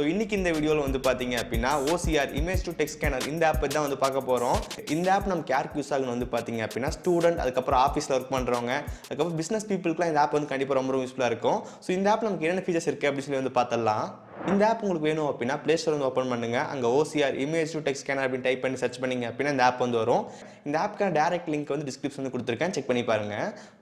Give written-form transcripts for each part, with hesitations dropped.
இன்னைக்கு இந்த வீடியோவில் வந்து பார்த்தீங்க அப்படின்னா OCR image to text scanner இந்த ஆப் தான் வந்து பார்க்க போகிறோம். இந்த ஆப் நமக்கு யாருக்கு யூஸ் ஆகுன்னு வந்து பார்த்தீங்க அப்படின்னா ஸ்டூடெண்ட், அதுக்கப்புறம் ஆஃபீஸில் ஒர்க் பண்ணுறவங்க, அதுக்கப்புறம் பிஸ்னஸ் பீப்புளுக்குலாம் இந்த ஆப் வந்து கண்டிப்பாக ரொம்ப யூஸ்ஃபுல்லாக இருக்கும். ஸோ இந்த ஆப் நமக்கு என்னென்ன ஃபீச்சர்ஸ் இருக்குது அப்படின்னு சொல்லி வந்து பார்த்தலாம். இந்த ஆப் உங்களுக்கு வேணும் அப்படின்னா ப்ளே ஸ்டோர் வந்து ஓப்பன் பண்ணுங்க. அங்கே OCR image to text scanner அப்படின்னு டைப் பண்ணி சர்ச் பண்ணிங்க அப்படின்னா இந்த ஆப் வந்து வரும். இந்த ஆப்க்கான டேரக்ட் லிங்க் வந்து டிஸ்கிரிப்ஷன் கொடுத்துருக்கேன், செக் பண்ணி பாருங்க.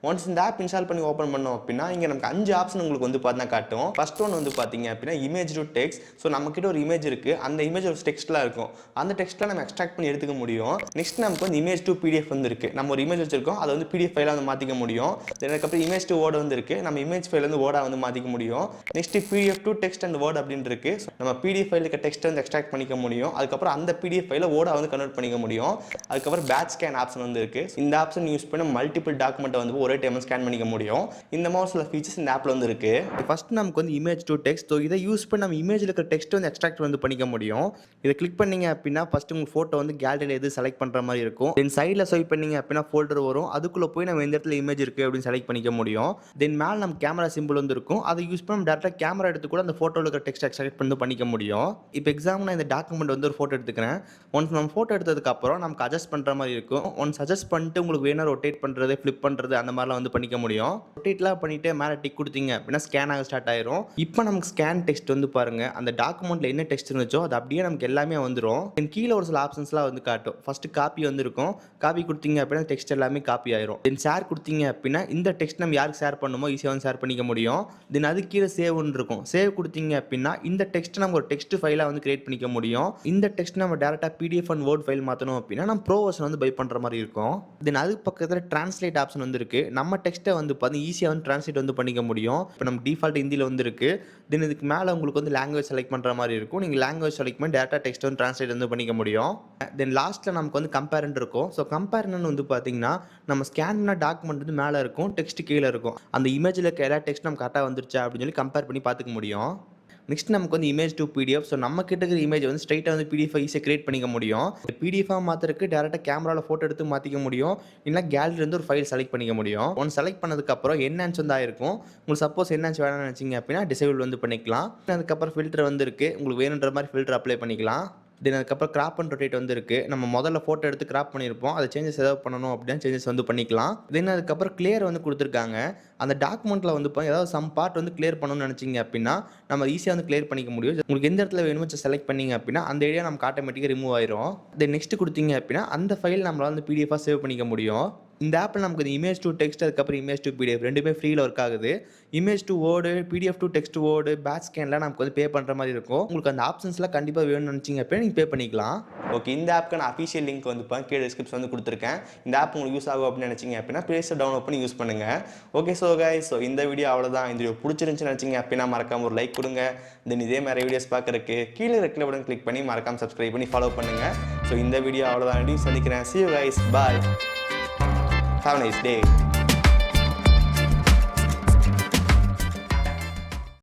ஒன்ஸ் இந்த ஆப் இன்ஸ்டால் பண்ணி ஓப்பன் பண்ணோம் அப்படின்னா இங்கே நமக்கு 5 ஆப்ஷன் உங்களுக்கு வந்து பார்த்தா காட்டும். ஃபர்ஸ்ட் ஒன் வந்து பார்த்தீங்க அப்படின்னா இமேஜ் டு டெக்ஸ்ட். ஸோ நம்மக்கிட்ட ஒரு இமேஜ் இருக்குது, அந்த இமேஜ் ஒரு டெக்ஸ்ட்லாம் இருக்கும். அந்த டெக்ஸ்ட்லாம் நம்ம எக்ஸ்ட்ராக்ட் பண்ணி எடுத்துக்க முடியும். நெக்ஸ்ட் நமக்கு வந்து இமேஜ் டு PDF வந்து இருக்குது. நம்ம ஒரு இமேஜ் வச்சிருக்கோம், அதை வந்து PDF ஃபைலாக வந்து மாற்றிக்க முடியும். அதுக்கப்புறம் இமேஜ் டு வேர்டு வந்து இருக்குது, நம்ம இமேஜ் ஃபைல் வந்து வேர்டாக வந்து மாற்றிக்க முடியும். Next PDF to text and word அப்படின்னு இருக்குது. நம்ம PDF ஃபைல் இருக்க டெக்ஸ்ட் வந்து எக்ஸ்ட்ராக்ட் பண்ணிக்க முடியும். அதுக்கப்புறம் அந்த PDF ஃபைலை வேர்டாக வந்து கன்வெர்ட் பண்ணிக்க முடியும். அதுக்கப்புறம் பேட்ச் ஸ்கேன் ஆப்ஷன் வந்து இருக்குது. இந்த ஆப்ஷன் யூஸ் பண்ணி மல்டிபிள் டாக்குமெண்ட்டை வந்து ஒரே டைம் ஸ்கேன் பண்ணிக்க முடியும். இந்த மாதிரி சில ஃபீச்சர்ஸ் இந்த ஆப்பில் வந்து இருக்குது. ஃபர்ஸ்ட் நமக்கு வந்து இமேஜ் டு டெக்ஸ்ட். ஸோ இதை யூஸ் பண்ணி நம்ம இமேஜில் இருக்கிற டெக்ஸ்ட் வந்து எக்ஸ்ட்ராக்ட் வந்து பண்ணிக்க முடியும். இதை கிளிக் பண்ணீங்க அப்படின்னா ஃபர்ஸ்ட் உங்கள் ஃபோட்டோ வந்து கேலரியில் எது செலக்ட் பண்ணுற மாதிரி இருக்கும். தென் சைடில் ஸ்வைப் பண்ணீங்க அப்படின்னா ஃபோல்டர் வரும். அதுக்குள்ளே போய் நம்ம எந்த இடத்துல இமேஜ் இருக்குது அப்படின்னு செலக்ட் பண்ணிக்க முடியும். தென் மேலே நம்ம கேமரா சிம்பிள் வந்து இருக்கும். அதை யூஸ் பண்ணி நம்ம டேரெக்டாக கேமரா எடுத்து கூட அந்த ஃபோட்டோவில் இருக்கிற டெக்ஸ்ட் எக்ஸ்ட்ராக்ட் பண்ணி பண்ணிக்க முடியும். இப்போ எக்ஸாம்பிள் நான் இந்த டாக்குமெண்ட் வந்து ஒரு ஃபோட்டோ எடுத்துக்கிறேன். ஒன்ஸ் நம்ம ஃபோட்டோ எடுத்ததுக்கப்புறம் நமக்கு அட்ஜஸ்ட் பண்ணுற மாதிரி இருக்கும். ஒன்ஸ் அட்ஜஸ்ட் பண்ணிட்டு உங்களுக்கு வேணும் ரொட்டேட் பண்ணுறது, ஃப்ளிப் பண்ணுறது அந்த மாதிரிலாம் வந்து பண்ணிக்க முடியும். ரொட்டேட்லாம் பண்ணிவிட்டு மேலே டிக் கொடுத்தீங்க அப்படின்னா ஸ்கேன் ஆக ஸ்டார்ட் ஆயிரும். இப்போ நமக்கு ஸ்கேன் டெக்ஸ்ட் வந்து பாருங்கள், அந்த டாக்குமெண்ட்டில் என்ன டெக்ஸ்ட் இருந்துச்சோ அது அப்படியே நமக்கு எல்லாமே வந்துடும். தென் கீழே ஒரு சில ஆப்ஷன்ஸ்லாம் வந்து காட்டும். ஃபஸ்ட்டு காப்பி வந்து இருக்கும். காப்பி கொடுத்தீங்க அப்படின்னா டெக்ஸ்ட் எல்லாமே காப்பி ஆயிரும். தென் ஷேர் கொடுத்தீங்க அப்படின்னா இந்த டெக்ஸ்ட் நம்ம யாருக்கு ஷேர் பண்ணுமோ ஈஸியாக வந்து ஷேர் பண்ணிக்க முடியும். தென் அது கீழே சேவ்னு இருக்கும். சேவ் கொடுத்தீங்க அப்படின்னா இந்த டெக்ஸ்ட் நம்ம ஒரு டெக்ஸ்ட் ஃபைலாக வந்து கிரியேட் பண்ணிக்க முடியும். இந்த டெக்ஸ்ட் நம்ம டேரெக்டாக PDF அண்ட் வேர்ட் ஃபைல் மாற்றணும் அப்படின்னா நம்ம ப்ரோ வெர்ஷன் வந்து பை பண்ணுற மாதிரி இருக்கும். தென் அதுக்கு பக்கத்தில் டிரான்ஸ்லேட் ஆப்ஷன் வந்து இருக்குது. நம்ம டெக்ஸ்ட்டை வந்து பார்த்து ஈஸியாக வந்து டிரான்ஸ்லேட் வந்து பண்ணிக்க முடியும். இப்போ நம்ம டிஃபால்ட் ஹிந்தியில் வந்து இருக்குது. தென் இதுக்கு மேலே உங்களுக்கு வந்து லாங்குவேஜ் செலக்ட் பண்ணுற மாதிரி இருக்கும். நீங்கள் லாங்குவேஜ் செலக்ட் பண்ணி டேரெக்டாக டெக்ஸ்ட் வந்து டிரான்ஸ்லேட் வந்து பண்ணிக்க முடியும். தென் லாஸ்ட்டில் நமக்கு வந்து கம்பேரன் இருக்கும். ஸோ கம்பேரன் வந்து பார்த்தீங்கன்னா நம்ம ஸ்கேன் பண்ண டாக்குமெண்ட் வந்து மேலே இருக்கும், டெக்ஸ்ட் கீழே இருக்கும். அந்த இமேஜில் இருக்க எல்லா டெக்ஸ்ட் நம்ம கரெக்டாக வந்துருச்சா அப்படின்னு சொல்லி கம்பேர் பண்ணி பார்த்துக்க முடியும். நெக்ஸ்ட் நமக்கு வந்து இமேஜ் டு PDF. ஸோ நம்ம கிட்ட இருக்கிற இமேஜ் வந்து ஸ்ட்ரைட்டாக வந்து PDF ஈஸியாக கிரியேட் பண்ணிக்க முடியும். PDFாக மாற்றுறதுக்கு டேரெக்டாக கேமராவில் ஃபோட்டோ எடுத்து மாற்றிக்க முடியும். இல்லை கேலரிலேருந்து ஒரு ஃபைல் செலக்ட் பண்ணிக்க முடியும். ஒன் செலக்ட் பண்ணதுக்கப்புறம் என்ஹான்ஸ் வந்து ஆயிருக்கும். உங்களுக்கு சப்போஸ் என்ஹான்ஸ் வேணும்னு நினச்சிங்க அப்படின்னா டிசேபிள் வந்து பண்ணிக்கலாம். அதுக்கப்புறம் ஃபில்டர் வந்து இருக்குது, உங்களுக்கு வேணுன்ற மாதிரி ஃபில்டர் அப்ளை பண்ணிக்கலாம். தென் அதுக்கப்புறம் கிராப் அண்ட் ரொட்டேட் வந்து இருக்குது. நம்ம முதல்ல ஃபோட்டோ எடுத்து கிராப் பண்ணியிருப்போம், அதை சேஞ்சஸ் ஏதாவது பண்ணணும் அப்படின்னா சேஞ்சஸ் வந்து பண்ணிக்கலாம். தென் அதுக்கப்புறம் கிளியர் வந்து கொடுத்துருக்காங்க. அந்த டாக்குமெண்ட்டில் வந்து ஏதாவது சம் பார்ட் வந்து கிளியர் பண்ணணும்னு நினச்சிங்க அப்படின்னா நம்ம ஈஸியாக வந்து கிளியர் பண்ணிக்க முடியும். உங்களுக்கு எந்த இடத்துல வேணுமோ செலக்ட் பண்ணிங்க அப்படின்னா அந்த ஏரியா நமக்கு ஆட்டோமேட்டிக்காக ரிமூவ் ஆயிரும். தென் நெக்ஸ்ட் கொடுத்தீங்க அப்படின்னா அந்த ஃபைல் நம்மளால் வந்து PDF சேவ் பண்ணிக்க முடியும். இந்த ஆப்பில் நமக்கு இமேஜ் டு டெக்ஸ்ட், அதுக்கப்புறம் இமேஜ் டு PDF ரெண்டுமே ஃப்ரீயில் ஒர்க் ஆகுது. Image to word, PDF to text word, batch ஸ்கேன்லாம் நமக்கு வந்து பே பண்ணுற மாதிரி இருக்கும். உங்களுக்கு அந்த ஆப்ஷன்ஸ்லாம் கண்டிப்பாக வேணும்னு நினச்சிங்க அப்படின்னா நீங்கள் பே பண்ணிக்கலாம். ஓகே, இந்த ஆப்க்கு நான் அஃபிஷியல் லிங்க் வந்து கீழே டிஸ்கிரிப்ஷன் வந்து கொடுத்துருக்கேன். இந்த ஆப் உங்களுக்கு யூஸ் ஆகும் அப்படின்னு நினச்சிங்க அப்படின்னா ப்ளே ஸ்டோர் டவுன்லோட் பண்ணி யூஸ் பண்ணுங்கள். ஓகே ஸோ கைஸ், ஸோ இந்த வீடியோ அவ்வளோதான். இந்த வீடியோ பிடிச்சிருந்துச்சுன்னு நினச்சிங்க அப்படின்னா மறக்காம ஒரு லைக் கொடுங்க. தென் இதே மாதிரி வீடியோஸ் பார்க்குறதுக்கு கீழே ரெட் கலர் பட்டன் கிளிக் பண்ணி மறக்காம சப்ஸ்கிரைப் பண்ணி ஃபாலோ பண்ணுங்கள். ஸோ இந்த வீடியோ அவ்வளோதான். சந்திக்கிறேன். See you guys. Bye. Have a nice day.